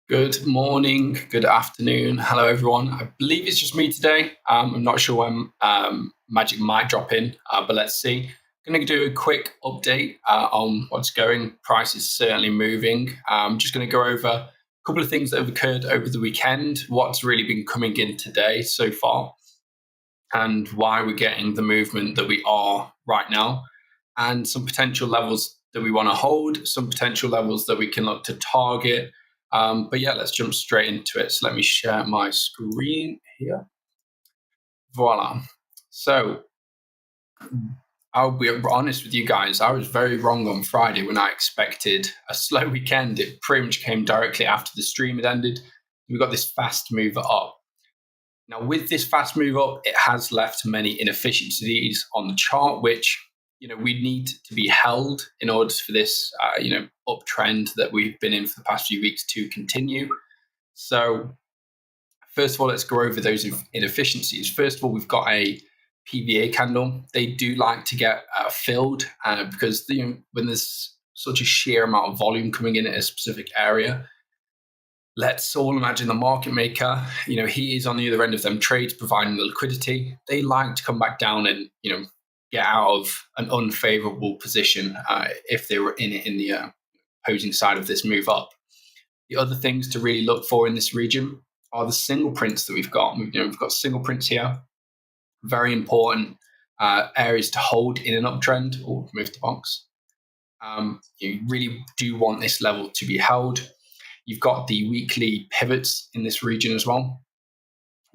Good morning, good afternoon. Hello, everyone. I believe it's just me today. I'm not sure when Magic might drop in, but let's see. Going to do a quick update on what's going. Price is certainly moving. I'm just going to go over a couple of things that have occurred over the weekend, what's really been coming in today so far, and why we're getting the movement that we are right now, and some potential levels that we want to hold, some potential levels that we can look to target. But yeah, let's jump straight into it. So let me share my screen here. Voila. So I'll be honest with you guys, I was very wrong on Friday when I expected a slow weekend. It pretty much came directly after the stream had ended. We got this fast move up. Now, with this fast move up, it has left many inefficiencies on the chart, which we need to be held in order for this uptrend that we've been in for the past few weeks to continue. So, first of all, let's go over those inefficiencies. First of all, we've got a PVA candle. They do like to get filled because when there's such a sheer amount of volume coming in at a specific area, let's all imagine the market maker, he is on the other end of them trades providing the liquidity. They like to come back down and, get out of an unfavorable position if they were in it in the opposing side of this move up. The other things to really look for in this region are the single prints that we've got. We've got single prints here. Very important areas to hold in an uptrend. Or move the box. You really do want this level to be held. You've got the weekly pivots in this region as well.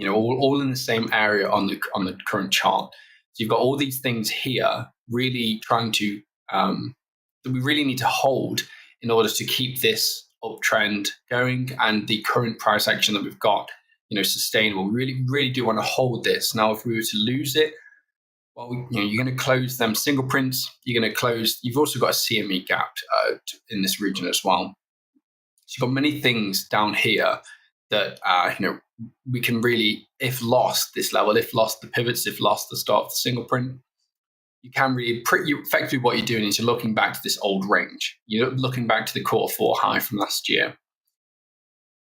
All in the same area on the current chart. So you've got all these things here, really trying to that we really need to hold in order to keep this uptrend going and the current price action that we've got, sustainable. We really, really do want to hold this. Now, if we were to lose it, well, you're going to close them single prints. You're going to close. You've also got a CME gap in this region as well. So you've got many things down here that we can really, if lost this level, if lost the pivots, if lost the start of the single print, you can really effectively what you're doing is you're looking back to this old range. You're looking back to the quarter four high from last year.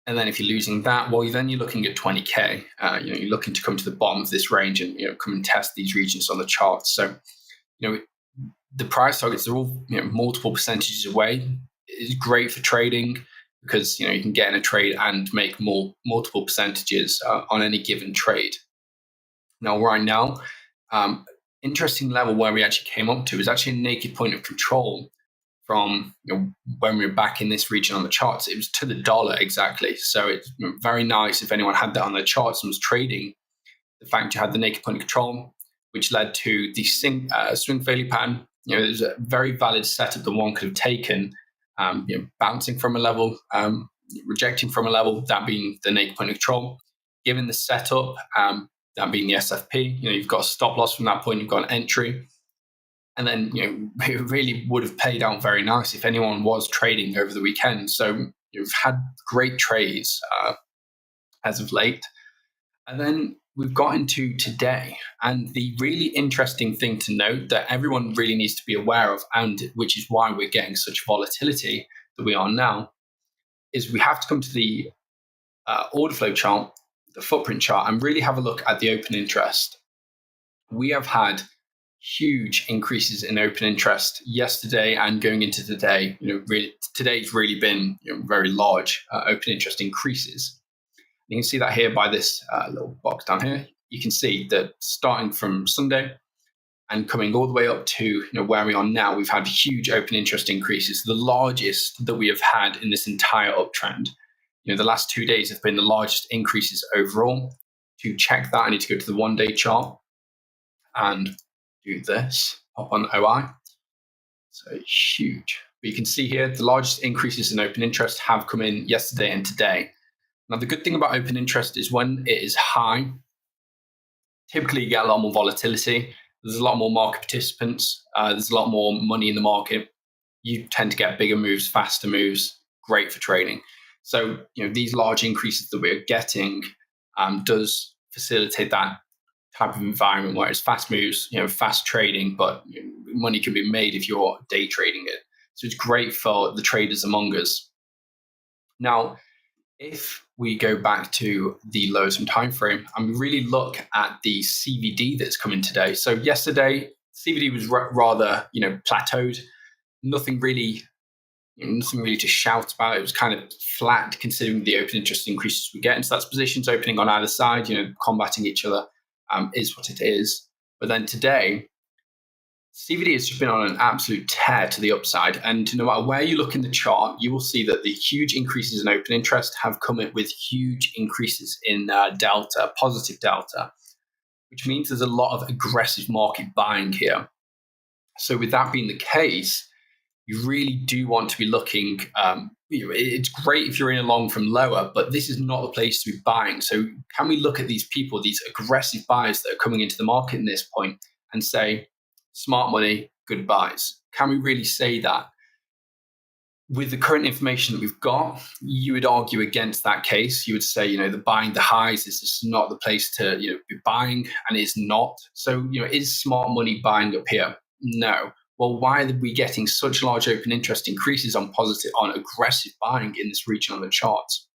And then if you're losing that, well, then you're looking at 20K. You're looking to come to the bottom of this range and come and test these regions on the chart. So, the price targets are all multiple percentages away. It's great for trading because you can get in a trade and make multiple percentages on any given trade. Now, right now, interesting level where we actually came up to is actually a naked point of control from when we were back in this region on the charts. It was to the dollar exactly. So it's very nice if anyone had that on their charts and was trading. The fact you had the naked point of control, which led to the swing failure pattern. There's a very valid setup that one could have taken, bouncing from a level, rejecting from a level, that being the naked point of control. Given the setup, that being the SFP, you've got a stop loss from that point, you've got an entry. And then, it really would have paid out very nice if anyone was trading over the weekend. So you've had great trades as of late. And then we've got into today. And the really interesting thing to note that everyone really needs to be aware of, and which is why we're getting such volatility that we are now, is we have to come to the order flow chart, the footprint chart, and really have a look at the open interest. We have had huge increases in open interest yesterday and going into today. Today's really been very large open interest increases. You can see that here by this little box down here. You can see that starting from Sunday and coming all the way up to where we are now, we've had huge open interest increases, the largest that we have had in this entire uptrend. The last 2 days have been the largest increases overall. To check that, I need to go to the 1 day chart and do this, pop on OI. So huge. But you can see here, the largest increases in open interest have come in yesterday and today. Now, the good thing about open interest is when it is high, typically you get a lot more volatility. There's a lot more market participants. There's a lot more money in the market. You tend to get bigger moves, faster moves, great for trading. So, these large increases that we're getting does facilitate that type of environment where it's fast moves, fast trading, but money can be made if you're day trading it. So it's great for the traders among us. Now, If we go back to the lowest time frame and we really look at the CVD that's coming today. So yesterday, CVD was rather, plateaued. Nothing really, nothing really to shout about. It was kind of flat considering the open interest increases we get. And so that's positions opening on either side, combating each other, is what it is. But then today, CVD has just been on an absolute tear to the upside. And no matter where you look in the chart, you will see that the huge increases in open interest have come in with huge increases in delta, positive delta, which means there's a lot of aggressive market buying here. So with that being the case, you really do want to be looking. It's great if you're in along from lower, but this is not the place to be buying. So can we look at these people, these aggressive buyers that are coming into the market in this point and say, smart money, good buys? Can we really say that? With the current information that we've got, you would argue against that case. You would say, the buying the highs is just not the place to, be buying, and it's not. So, is smart money buying up here? No. Well, why are we getting such large open interest increases on aggressive buying in this region on the charts?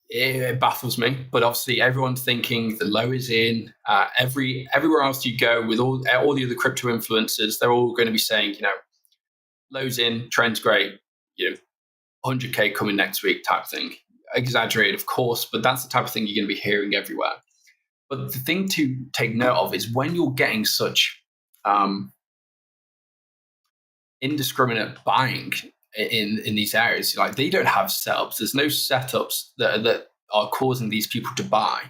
It baffles me, but obviously everyone's thinking the low is in. Everywhere else you go with all the other crypto influencers, they're all going to be saying, lows in, trend's great, 100K coming next week type thing. Exaggerated, of course, but that's the type of thing you're going to be hearing everywhere. But the thing to take note of is when you're getting such indiscriminate buying in these areas, like they don't have setups. There's no setups that are causing these people to buy.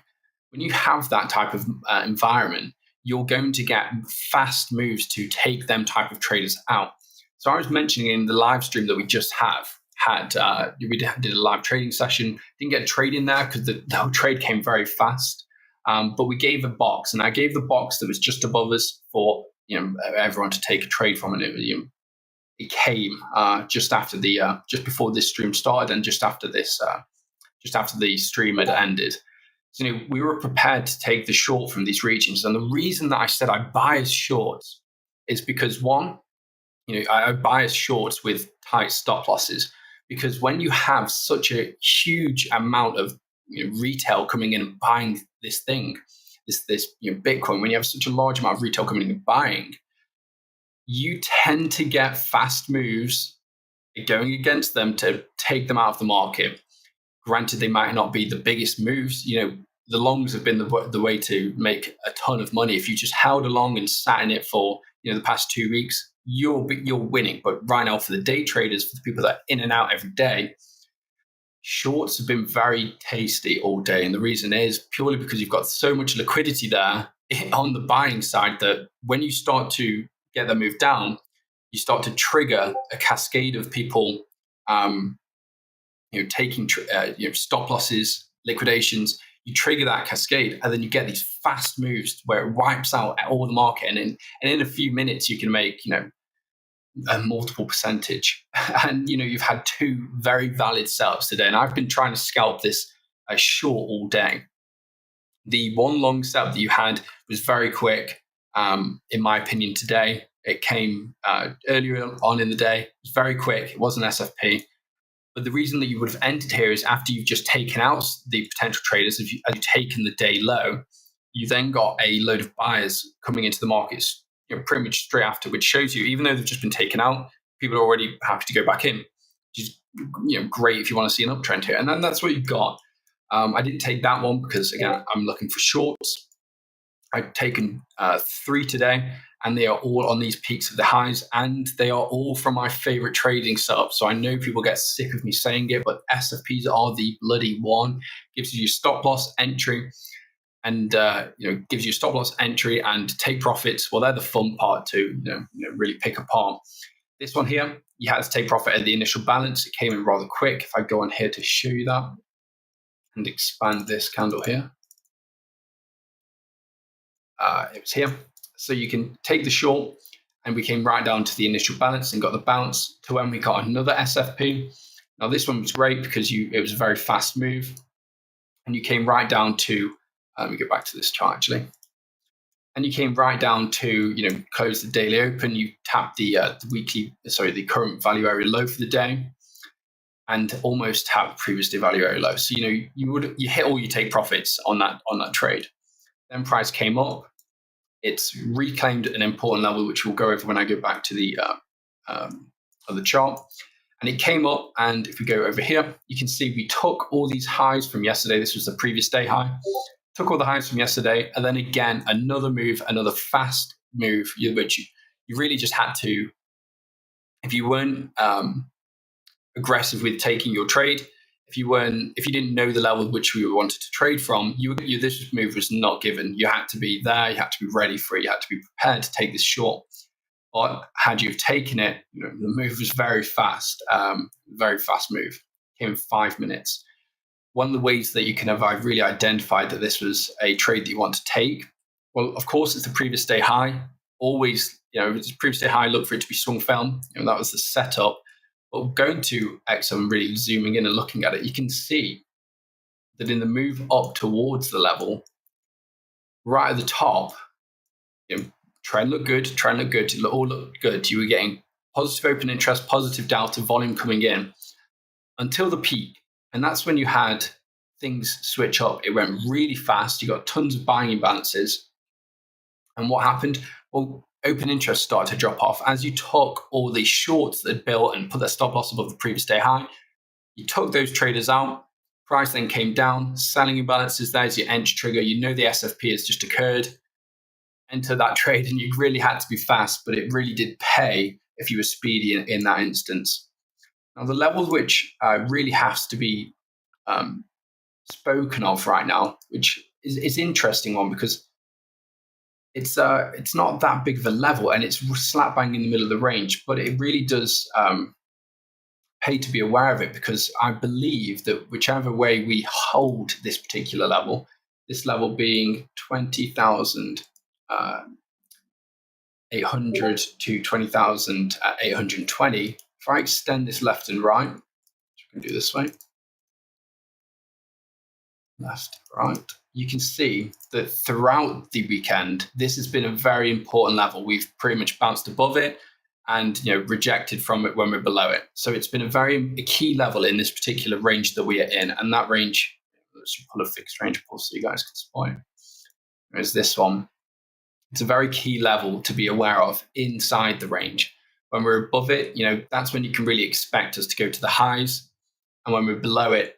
When you have that type of environment, you're going to get fast moves to take them type of traders out. So I was mentioning in the live stream that we just we did a live trading session. Didn't get a trade in there because the whole trade came very fast. But we gave a box, and I gave the box that was just above us for everyone to take a trade from, and it came just after just before this stream started, and just after the stream had ended. So we were prepared to take the short from these regions, and the reason that I said I buy as shorts is because one, I buy as shorts with tight stop losses, because when you have such a huge amount of retail coming in and buying this Bitcoin, when you have such a large amount of retail coming in and buying, you tend to get fast moves going against them to take them out of the market. Granted, they might not be the biggest moves. The longs have been the way to make a ton of money. If you just held along and sat in it for the past 2 weeks, you're winning. But right now, for the day traders, for the people that are in and out every day, shorts have been very tasty all day. And the reason is purely because you've got so much liquidity there on the buying side that when you start to get them moved down, you start to trigger a cascade of people taking stop losses, liquidations. You trigger that cascade, and then you get these fast moves where it wipes out all the market, and in a few minutes you can make a multiple percentage. And you've had two very valid setups today, and I've been trying to scalp this short all day. The one long setup that you had was very quick, in my opinion. Today it came earlier on in the day. It was very quick. It wasn't SFP. But the reason that you would have ended here is after you've just taken out the potential traders, as you've taken the day low, you then got a load of buyers coming into the markets pretty much straight after, which shows you, even though they've just been taken out, people are already happy to go back in, which is great if you want to see an uptrend here. And then that's what you've got. I didn't take that one because, again, I'm looking for shorts. I've taken 3 today, and they are all on these peaks of the highs, and they are all from my favorite trading setup. So I know people get sick of me saying it, but SFPs are the bloody one. Gives you stop loss entry, and gives you stop loss entry and take profits. Well, they're the fun part to really pick apart. This one here, you had to take profit at the initial balance. It came in rather quick. If I go on here to show you that and expand this candle here, it was here. So you can take the short, and we came right down to the initial balance and got the bounce to when we got another SFP. Now this one was great because it was a very fast move, and you came right down to, let me go back to this chart actually, and you came right down to close the daily open. You tapped the current value area low for the day, and almost have previous day value very low. So you hit all your take profits on that trade. Then price came up. It's reclaimed an important level, which we'll go over when I go back to the chart. And it came up, and if we go over here, you can see we took all these highs from yesterday. This was the previous day high. Took all the highs from yesterday, and then again, another move, another fast move, which you really just had to, if you weren't aggressive with taking your trade, if you didn't know the level which we wanted to trade from, this move was not given. You had to be there, you had to be ready for it, you had to be prepared to take this short. But had you taken it, the move was very fast move. Came in 5 minutes. One of the ways that you can have really identified that this was a trade that you want to take, well, of course, it's the previous day high. Always, if it's the previous day high, look for it to be swung film. That was the setup. But going to XM, really zooming in and looking at it, you can see that in the move up towards the level, right at the top, trend looked good, it all looked good. You were getting positive open interest, positive delta, volume coming in until the peak. And that's when you had things switch up. It went really fast. You got tons of buying imbalances. And what happened? Well, open interest started to drop off. As you took all these shorts that had built and put their stop loss above the previous day high, you took those traders out. Price then came down. Selling imbalances, there's your entry trigger. The SFP has just occurred. Enter that trade, and you really had to be fast, but it really did pay if you were speedy in that instance. Now, the level which really has to be spoken of right now, which is interesting one, because it's not that big of a level, and it's slap bang in the middle of the range, but it really does pay to be aware of it, because I believe that whichever way we hold this particular level, this level being 20,800 to 20,820, if I extend this left and right, which we can do this way, left, right, you can see that throughout the weekend, this has been a very important level. We've pretty much bounced above it and rejected from it when we're below it. So it's been a key level in this particular range that we are in. And that range, let's pull a fixed range pull so you guys can spot it. There's this one. It's a very key level to be aware of inside the range. When we're above it, that's when you can really expect us to go to the highs. And when we're below it,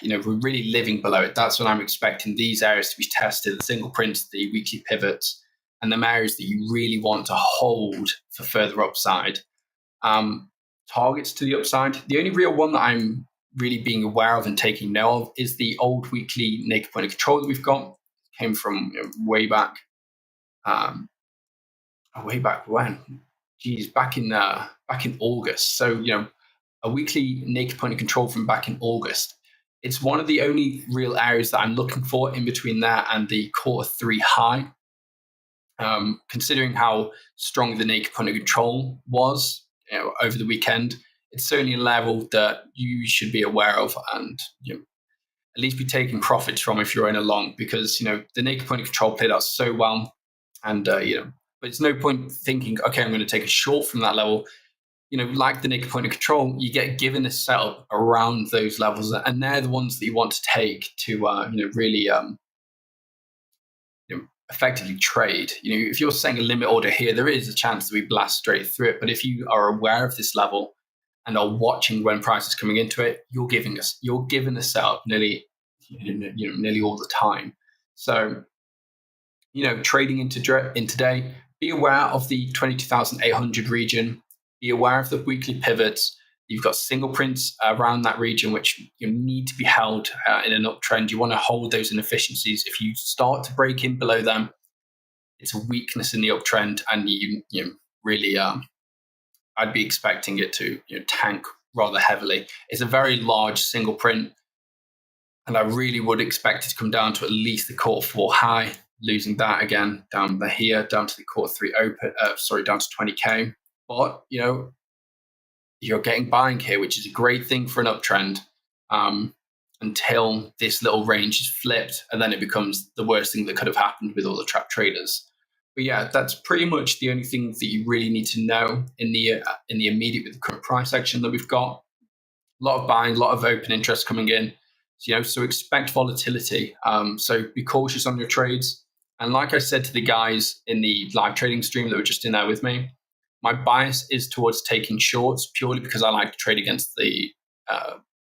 we're really living below it. That's when I'm expecting these areas to be tested, the single prints, the weekly pivots, and the areas that you really want to hold for further upside. Targets to the upside. The only real one that I'm really being aware of and taking note of is the old weekly naked point of control that we've got. It came from way back. Way back when? Back in August. So a weekly naked point of control from back in August. It's one of the only real areas that I'm looking for in between there and the Q3 high. Considering how strong the naked point of control was over the weekend, it's certainly a level that you should be aware of and at least be taking profits from if you're in a long, because the naked point of control played out so well, and but it's no point thinking, okay, I'm going to take a short from that level. Like the naked point of control, you get given a setup around those levels, and they're the ones that you want to take to really effectively trade. If you're setting a limit order here, there is a chance that we blast straight through it. But if you are aware of this level and are watching when price is coming into it, you're given a setup nearly all the time. So trading into today, be aware of the 22,800 region. Be aware of the weekly pivots. You've got single prints around that region, which you need to be held in an uptrend. You want to hold those inefficiencies. If you start to break in below them, it's a weakness in the uptrend, and you really, I'd be expecting it to tank rather heavily. It's a very large single print, and I really would expect it to come down to at least the Q4 high. Losing that again down here, down to the Q3 open, down to 20K. But you're getting buying here, which is a great thing for an uptrend, until this little range is flipped, and then it becomes the worst thing that could have happened with all the trap traders. But yeah, that's pretty much the only thing that you really need to know in the immediate with the current price action that we've got. lot of buying, a lot of open interest coming in. So expect volatility. So be cautious on your trades. And like I said to the guys in the live trading stream that were just in there with me, my bias is towards taking shorts purely because I like to trade against the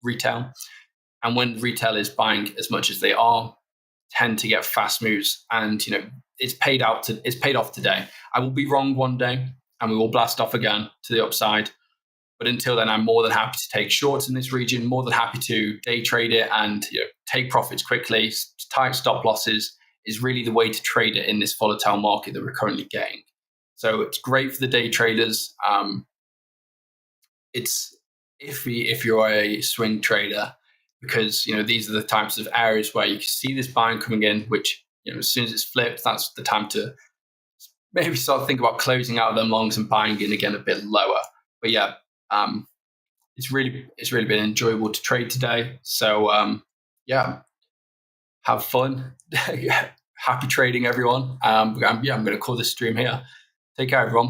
retail. And when retail is buying as much as they are, tend to get fast moves. And it's paid off today. I will be wrong one day, and we will blast off again to the upside. But until then, I'm more than happy to take shorts in this region, more than happy to day trade it and take profits quickly. Tight stop losses is really the way to trade it in this volatile market that we're currently getting. So it's great for the day traders. It's iffy if you're a swing trader, because these are the types of areas where you can see this buying coming in, which as soon as it's flipped, that's the time to maybe start to think about closing out of them longs and buying in again a bit lower. But yeah, it's really been enjoyable to trade today. So yeah, have fun. Happy trading, everyone. I'm going to call this stream here. Take care, everyone.